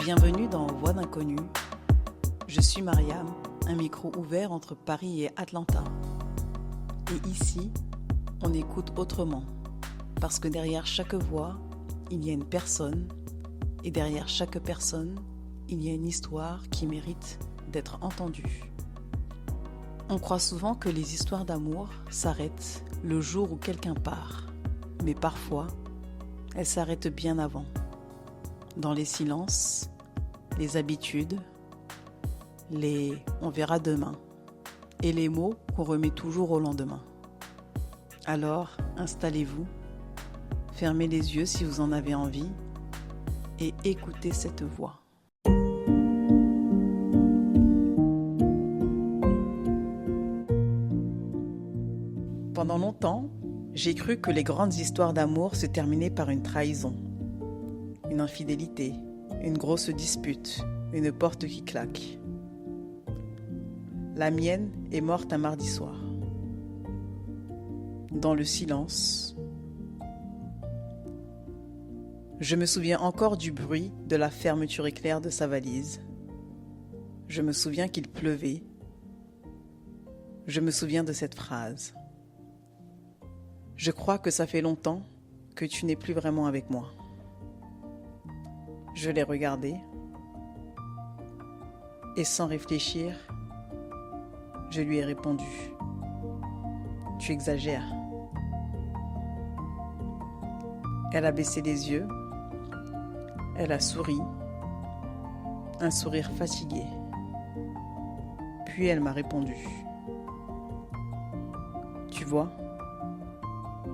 Bienvenue dans Voix d'inconnu. Je suis Mariam, un micro ouvert entre Paris et Atlanta. Et ici, on écoute autrement, parce que derrière chaque voix, il y a une personne, et derrière chaque personne, il y a une histoire qui mérite d'être entendue. On croit souvent que les histoires d'amour s'arrêtent le jour où quelqu'un part, mais parfois, elles s'arrêtent bien avant. Dans les silences, les habitudes, les « on verra demain » et les mots qu'on remet toujours au lendemain. Alors, installez-vous, fermez les yeux si vous en avez envie et écoutez cette voix. Pendant longtemps, j'ai cru que les grandes histoires d'amour se terminaient par une trahison. Une infidélité, une grosse dispute, une porte qui claque. La mienne est morte un mardi soir. Dans le silence, je me souviens encore du bruit de la fermeture éclair de sa valise. Je me souviens qu'il pleuvait. Je me souviens de cette phrase. Je crois que ça fait longtemps que tu n'es plus vraiment avec moi. Je l'ai regardé et sans réfléchir, je lui ai répondu « Tu exagères ». Elle a baissé les yeux, elle a souri, un sourire fatigué. Puis elle m'a répondu « Tu vois,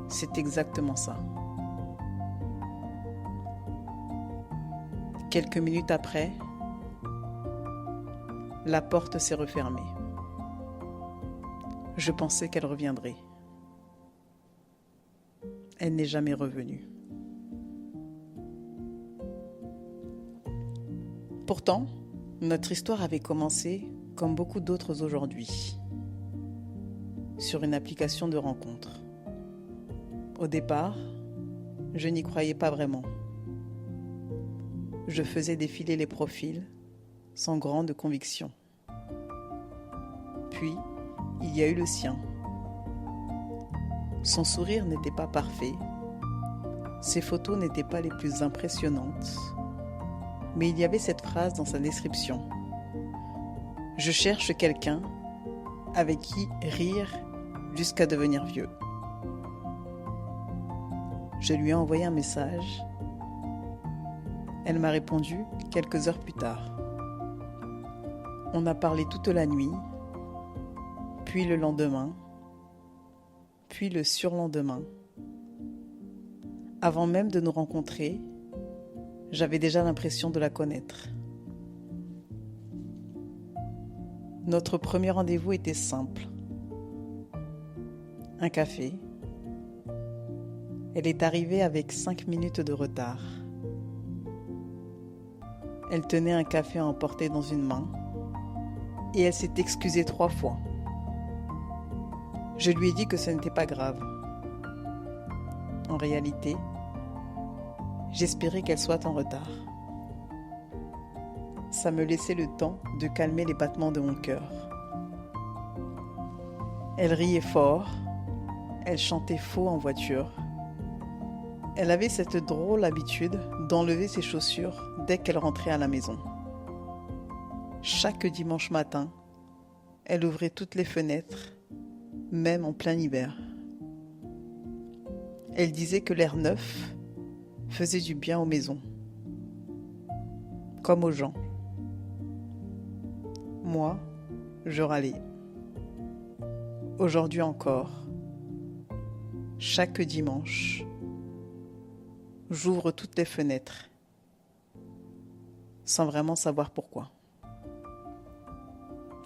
c'est exactement ça ». Quelques minutes après, la porte s'est refermée. Je pensais qu'elle reviendrait. Elle n'est jamais revenue. Pourtant, notre histoire avait commencé comme beaucoup d'autres aujourd'hui, sur une application de rencontre. Au départ, je n'y croyais pas vraiment. Je faisais défiler les profils sans grande conviction. Puis, il y a eu le sien. Son sourire n'était pas parfait, ses photos n'étaient pas les plus impressionnantes, mais il y avait cette phrase dans sa description. Je cherche quelqu'un avec qui rire jusqu'à devenir vieux. Je lui ai envoyé un message. Elle m'a répondu quelques heures plus tard. On a parlé toute la nuit, puis le lendemain, puis le surlendemain. Avant même de nous rencontrer, j'avais déjà l'impression de la connaître. Notre premier rendez-vous était simple. Un café. Elle est arrivée avec 5 minutes de retard. Elle tenait un café à emporter dans une main et elle s'est excusée 3 fois. Je lui ai dit que ce n'était pas grave. En réalité, j'espérais qu'elle soit en retard. Ça me laissait le temps de calmer les battements de mon cœur. Elle riait fort, elle chantait faux en voiture. Elle avait cette drôle habitude d'enlever ses chaussures dès qu'elle rentrait à la maison. Chaque dimanche matin, elle ouvrait toutes les fenêtres, même en plein hiver. Elle disait que l'air neuf faisait du bien aux maisons, comme aux gens. Moi, je râlais. Aujourd'hui encore, chaque dimanche, j'ouvre toutes les fenêtres, sans vraiment savoir pourquoi.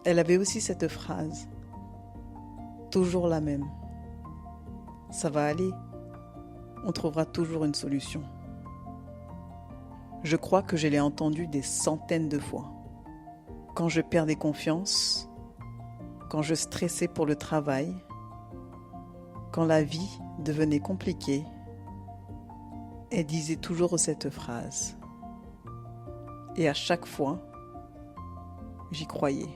Elle avait aussi cette phrase, toujours la même. Ça va aller, on trouvera toujours une solution. Je crois que je l'ai entendue des centaines de fois. Quand je perdais confiance, quand je stressais pour le travail, quand la vie devenait compliquée, elle disait toujours cette phrase. Et à chaque fois, j'y croyais.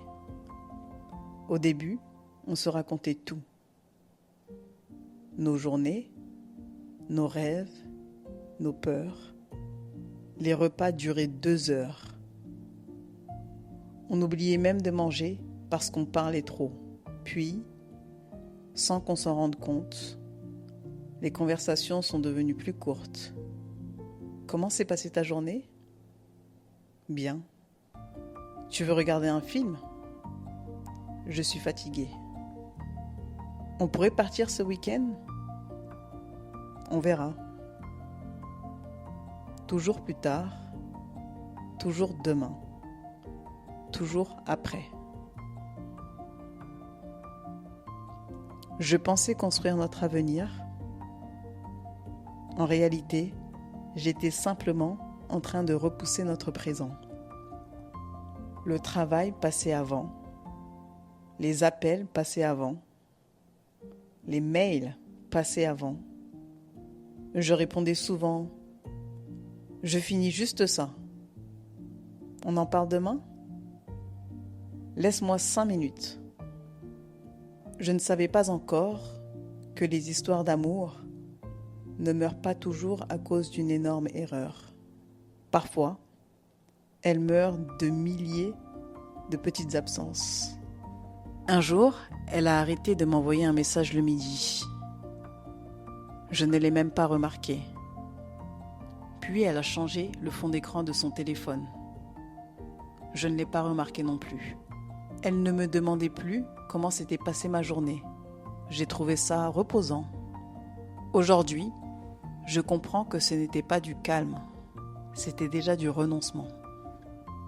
Au début, on se racontait tout. Nos journées, nos rêves, nos peurs. Les repas duraient 2 heures. On oubliait même de manger parce qu'on parlait trop. Puis, sans qu'on s'en rende compte, les conversations sont devenues plus courtes. Comment s'est passée ta journée ? Bien. Tu veux regarder un film ? Je suis fatiguée. On pourrait partir ce week-end ? On verra. Toujours plus tard, toujours demain, toujours après. Je pensais construire notre avenir. En réalité, j'étais simplement en train de repousser notre présent. Le travail passait avant, les appels passaient avant, les mails passaient avant. Je répondais souvent « Je finis juste ça. On en parle demain ? Laisse-moi 5 minutes. » Je ne savais pas encore que les histoires d'amour ne meurent pas toujours à cause d'une énorme erreur. Parfois, elles meurent de milliers de petites absences. Un jour, elle a arrêté de m'envoyer un message le midi. Je ne l'ai même pas remarqué. Puis elle a changé le fond d'écran de son téléphone. Je ne l'ai pas remarqué non plus. Elle ne me demandait plus comment s'était passée ma journée. J'ai trouvé ça reposant. Aujourd'hui, je comprends que ce n'était pas du calme, c'était déjà du renoncement.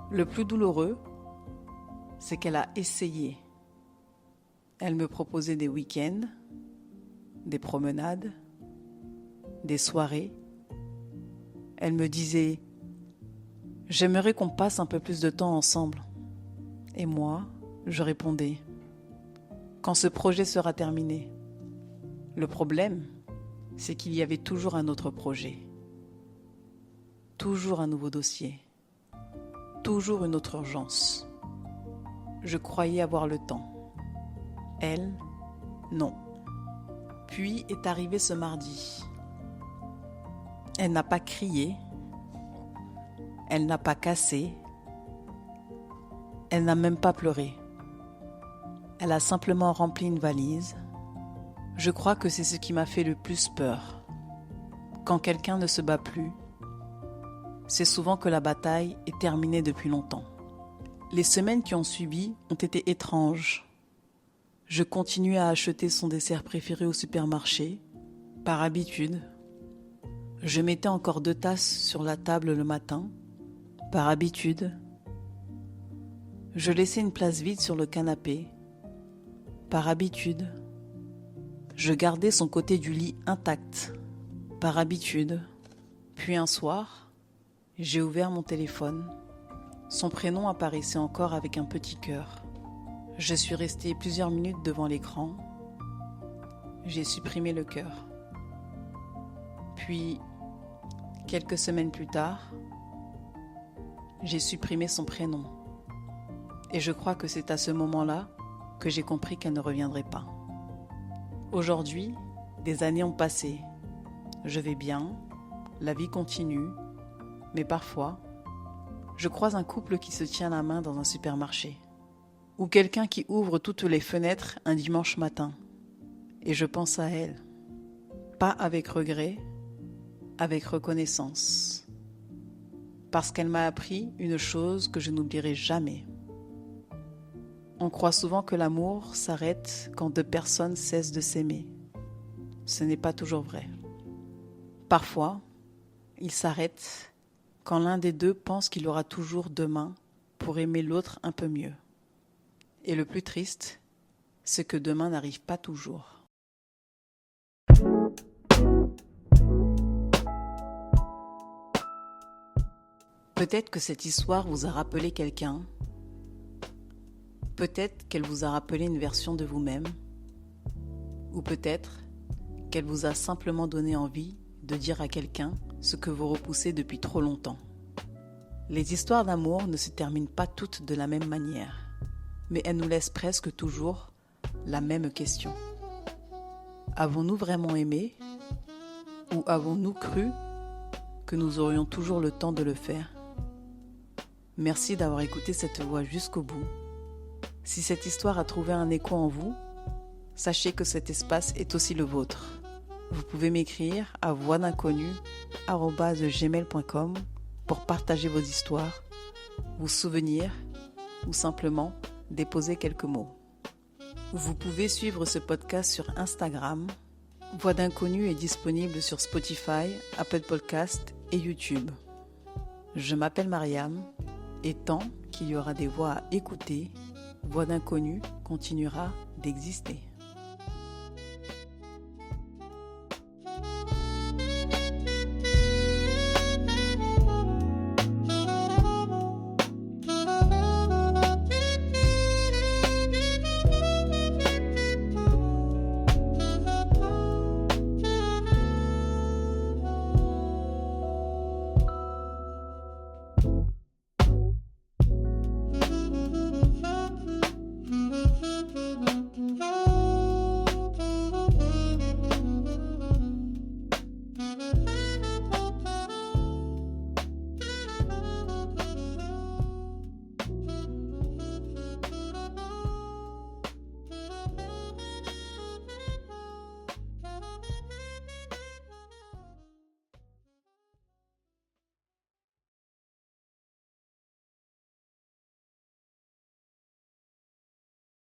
Le plus douloureux, c'est qu'elle a essayé. Elle me proposait des week-ends, des promenades, des soirées. Elle me disait « J'aimerais qu'on passe un peu plus de temps ensemble. » Et moi, je répondais « Quand ce projet sera terminé ?» Le problème, c'est qu'il y avait toujours un autre projet. Toujours un nouveau dossier. Toujours une autre urgence. Je croyais avoir le temps. Elle, non. Puis est arrivé ce mardi. Elle n'a pas crié. Elle n'a pas cassé. Elle n'a même pas pleuré. Elle a simplement rempli une valise. Je crois que c'est ce qui m'a fait le plus peur. Quand quelqu'un ne se bat plus, c'est souvent que la bataille est terminée depuis longtemps. Les semaines qui ont suivi ont été étranges. Je continuais à acheter son dessert préféré au supermarché, par habitude. Je mettais encore 2 tasses sur la table le matin, par habitude. Je laissais une place vide sur le canapé, par habitude. Je gardais son côté du lit intact, par habitude. Puis un soir, j'ai ouvert mon téléphone. Son prénom apparaissait encore avec un petit cœur. Je suis restée plusieurs minutes devant l'écran. J'ai supprimé le cœur. Puis, quelques semaines plus tard, j'ai supprimé son prénom. Et je crois que c'est à ce moment-là que j'ai compris qu'elle ne reviendrait pas. Aujourd'hui, des années ont passé. Je vais bien, la vie continue, mais parfois, je croise un couple qui se tient la main dans un supermarché, ou quelqu'un qui ouvre toutes les fenêtres un dimanche matin, et je pense à elle, pas avec regret, avec reconnaissance, parce qu'elle m'a appris une chose que je n'oublierai jamais. On croit souvent que l'amour s'arrête quand 2 personnes cessent de s'aimer. Ce n'est pas toujours vrai. Parfois, il s'arrête quand l'un des deux pense qu'il aura toujours demain pour aimer l'autre un peu mieux. Et le plus triste, c'est que demain n'arrive pas toujours. Peut-être que cette histoire vous a rappelé quelqu'un. Peut-être qu'elle vous a rappelé une version de vous-même. Ou peut-être qu'elle vous a simplement donné envie de dire à quelqu'un ce que vous repoussez depuis trop longtemps. Les histoires d'amour ne se terminent pas toutes de la même manière, mais elles nous laissent presque toujours la même question. Avons-nous vraiment aimé ou avons-nous cru que nous aurions toujours le temps de le faire? Merci d'avoir écouté cette voix jusqu'au bout. Si cette histoire a trouvé un écho en vous, sachez que cet espace est aussi le vôtre. Vous pouvez m'écrire à voixdinconnu@gmail.com pour partager vos histoires, vos souvenirs ou simplement déposer quelques mots. Vous pouvez suivre ce podcast sur Instagram. Voix d'inconnu est disponible sur Spotify, Apple Podcast et YouTube. Je m'appelle Mariam et tant qu'il y aura des voix à écouter, Voix d'inconnu continuera d'exister.